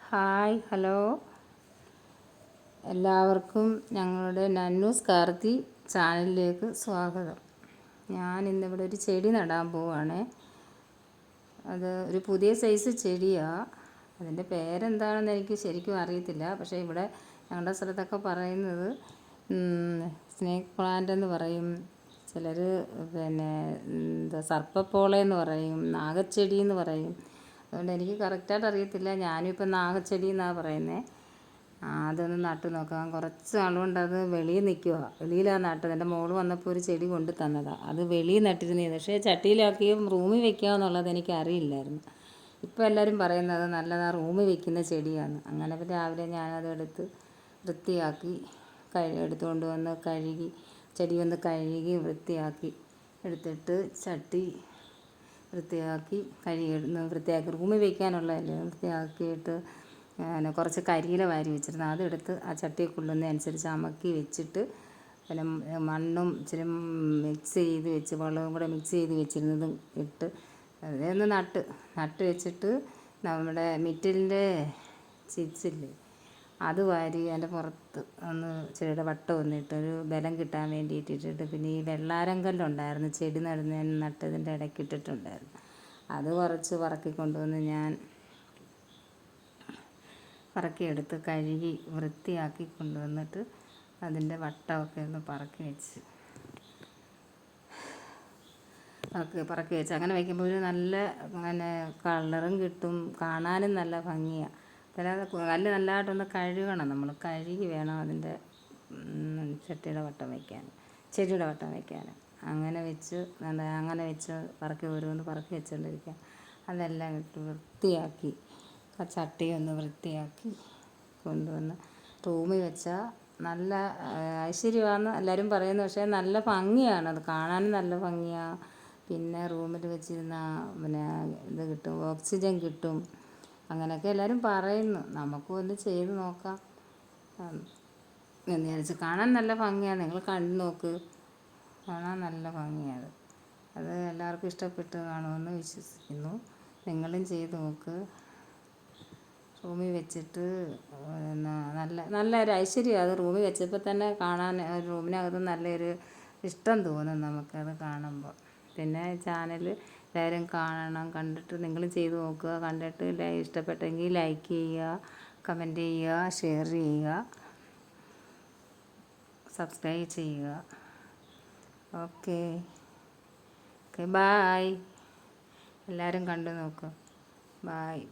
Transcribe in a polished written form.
Hi hello എല്ലാവർക്കും ഞങ്ങളുടെ നന്നൂസ് കാർത്തി ചാനലിലേക്ക് സ്വാഗതം. ഞാൻ ഇന്നിവിടെ ഒരു ചെടി നടാൻ പോവുകയാണ്. അത് ഒരു പുതിയ സൈസ് ചെടിയാണ്. അതിൻ്റെ പേരെന്താണെന്ന് എനിക്ക് ശരിക്കും അറിയത്തില്ല. പക്ഷേ ഇവിടെ ഞങ്ങളുടെ സ്ഥലത്തൊക്കെ പറയുന്നത് സ്നേക്ക് പ്ലാന്റ് എന്ന് പറയും. ചിലർ സർപ്പപ്പോളയെന്ന് പറയും, നാഗച്ചെടി എന്ന് പറയും. അതുകൊണ്ട് എനിക്ക് കറക്റ്റായിട്ട് അറിയത്തില്ല. ഞാനും ഇപ്പം നാഗച്ചെടി എന്നാണ് പറയുന്നത്. അതൊന്ന് നട്ട് നോക്കാം. കുറച്ച് നാളുകൊണ്ട് അത് വെളിയിൽ നിൽക്കുക. വെളിയിലാണ് നട്ടത്. എൻ്റെ മോള് വന്നപ്പോൾ ഒരു ചെടി കൊണ്ട് തന്നതാണ്. അത് വെളിയിൽ നട്ടിരുന്നത്. പക്ഷേ ചട്ടിയിലാക്കിയും റൂമിൽ വെക്കുക എന്നുള്ളത് എനിക്ക് അറിയില്ലായിരുന്നു. ഇപ്പോൾ എല്ലാവരും പറയുന്നത് നല്ലതാണ്, റൂമിൽ വെക്കുന്ന ചെടിയാണ്. അങ്ങനെ രാവിലെ ഞാനത് എടുത്ത് വൃത്തിയാക്കി എടുത്തുകൊണ്ട് വന്ന് കഴുകി, ചെടി ഒന്ന് കഴുകി വൃത്തിയാക്കി എടുത്തിട്ട് ചട്ടി വൃത്തിയാക്കി വൃത്തിയാക്കി റൂമിൽ വയ്ക്കാനുള്ളതല്ലേ, വൃത്തിയാക്കിയിട്ട് കുറച്ച് കരിയില വാരി വെച്ചിരുന്നു. അതെടുത്ത് ആ ചട്ടിയെ കൊള്ളുന്നതനുസരിച്ച് അമക്കി വെച്ചിട്ട് പിന്നെ മണ്ണും ഇച്ചിരി മിക്സ് ചെയ്ത് വെച്ച് വെള്ളവും കൂടെ മിക്സ് ചെയ്ത് വെച്ചിരുന്നതും ഇട്ട് അതൊന്ന് നട്ട് വെച്ചിട്ട് നമ്മുടെ മിറ്റിലിൻ്റെ ചിപ്സില്ലേ അത് വാരി അതിൻ്റെ പുറത്ത് ഒന്ന് ചെടിയുടെ വട്ടം ഒന്നിട്ടൊരു ബലം കിട്ടാൻ വേണ്ടിയിട്ടിട്ട്, പിന്നെ ഈ വെള്ളാരം കല്ലുണ്ടായിരുന്നു ചെടി നട്ടതിൻ്റെ ഇടയ്ക്ക് ഇട്ടിട്ടുണ്ടായിരുന്നു. അത് കുറച്ച് പറക്കി കൊണ്ടുവന്ന് ഞാൻ പറക്കിയെടുത്ത് കഴുകി വൃത്തിയാക്കി കൊണ്ടുവന്നിട്ട് അതിൻ്റെ വട്ടമൊക്കെ ഒന്ന് പറക്കി വെച്ച് അങ്ങനെ വയ്ക്കുമ്പോൾ ഒരു നല്ല കളറും കിട്ടും, കാണാനും നല്ല ഭംഗിയാണ്. പിന്നെ കല്ല് നല്ലതായിട്ടൊന്ന് കഴുകണം. നമ്മൾ കഴുകി വേണം അതിൻ്റെ ചെടിയുടെ വട്ടം വയ്ക്കാൻ. അങ്ങനെ വെച്ച് ഓരോന്ന് പറക്കി വെച്ചുകൊണ്ടിരിക്കുക. അതെല്ലാം ഇട്ട് വൃത്തിയാക്കി ചട്ടിയൊന്ന് വൃത്തിയാക്കി കൊണ്ടുവന്ന് റൂമിൽ വെച്ചാൽ നല്ല ഐശ്വര്യമാണെന്ന് എല്ലാവരും പറയുന്നു. പക്ഷേ നല്ല ഭംഗിയാണ്, അത് കാണാനും നല്ല ഭംഗിയാണ്. പിന്നെ റൂമിൽ വെച്ചിരുന്ന ഇത് കിട്ടും, ഓക്സിജൻ കിട്ടും. അങ്ങനെയൊക്കെ എല്ലാവരും പറയുന്നു. നമുക്കും ഒന്ന് ചെയ്ത് നോക്കാം എന്ന് വിചാരിച്ച്. കാണാൻ നല്ല ഭംഗിയാണ്, നിങ്ങൾ കണ്ടു നോക്ക്. കാണാൻ നല്ല ഭംഗിയാണ്. അത് എല്ലാവർക്കും ഇഷ്ടപ്പെട്ട് കാണുമെന്ന് വിശ്വസിക്കുന്നു. നിങ്ങളും ചെയ്ത് നോക്ക്. റൂമിൽ വെച്ചിട്ട് നല്ല ഒരു ഐശ്വര്യമാണ്. അത് റൂമിൽ വെച്ചപ്പോൾ തന്നെ കാണാൻ റൂമിനകത്ത് നല്ലൊരു ഇഷ്ടം തോന്നും നമുക്കത് കാണുമ്പോൾ. പിന്നെ ചാനൽ എല്ലാവരും കാണണം. കണ്ടിട്ട് നിങ്ങളും ചെയ്ത് നോക്കുക. കണ്ടിട്ട് ഇഷ്ടപ്പെട്ടെങ്കിൽ ലൈക്ക് ചെയ്യുക, കമൻറ്റ് ചെയ്യുക, ഷെയർ ചെയ്യുക, സബ്സ്ക്രൈബ് ചെയ്യുക. Okay bye. എല്ലാവരും കണ്ടു നോക്കുക. ബായ്.